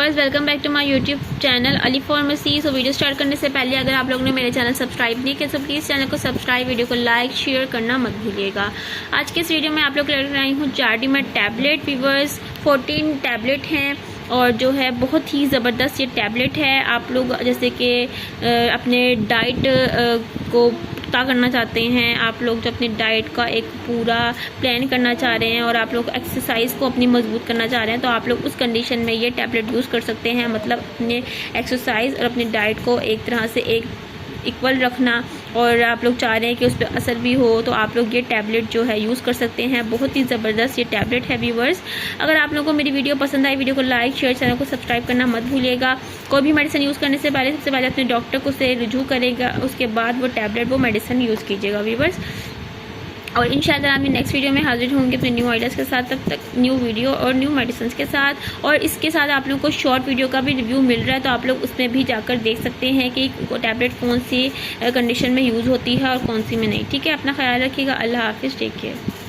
Viewers, welcome back to my YouTube channel Ali pharmacy. So video start करने से पहले अगर आप लोगों ने मेरे चैनल सब्सक्राइब नहीं किया तो प्लीज़ चैनल को सब्सक्राइब, वीडियो को लाइक शेयर करना मत भूलिएगा। आज के इस वीडियो में आप लोग लेकर आई हूँ चार्डिमेट टैबलेट। व्यूवर्स 14 टैबलेट हैं और जो है बहुत ही ज़बरदस्त ये टैबलेट है। आप लोग जैसे कि अपने डाइट को पता करना चाहते हैं, आप लोग जो अपनी डाइट का एक पूरा प्लान करना चाह रहे हैं और आप लोग एक्सरसाइज को अपनी मजबूत करना चाह रहे हैं, तो आप लोग उस कंडीशन में ये टैबलेट यूज़ कर सकते हैं। मतलब अपने एक्सरसाइज और अपनी डाइट को एक तरह से एक इक्वल रखना और आप लोग चाह रहे हैं कि उस पर असर भी हो, तो आप लोग ये टैबलेट जो है यूज़ कर सकते हैं। बहुत ही ज़बरदस्त ये टैबलेट है व्यूवर्स। अगर आप लोगों को मेरी वीडियो पसंद आई, वीडियो को लाइक शेयर, चैनल को सब्सक्राइब करना मत भूलिएगा। कोई भी मेडिसिन यूज़ करने से पहले सबसे पहले अपने डॉक्टर को से रुजू करेगा, उसके बाद वो टैबलेट वो मेडिसिन यूज़ कीजिएगा व्यूवर्स। और इंशाल्लाह मैं नेक्स्ट वीडियो में हाजिर होंगे अपने न्यू आइडियाज़ के साथ। तब तक न्यू वीडियो और न्यू मेडिसिन के साथ, और इसके साथ आप लोगों को शॉर्ट वीडियो का भी रिव्यू मिल रहा है, तो आप लोग उसमें भी जाकर देख सकते हैं कि टैबलेट कौन सी कंडीशन में यूज़ होती है और कौन सी में नहीं। ठीक है, अपना ख्याल रखिएगा। अल्लाह हाफिज़, टेक केयर।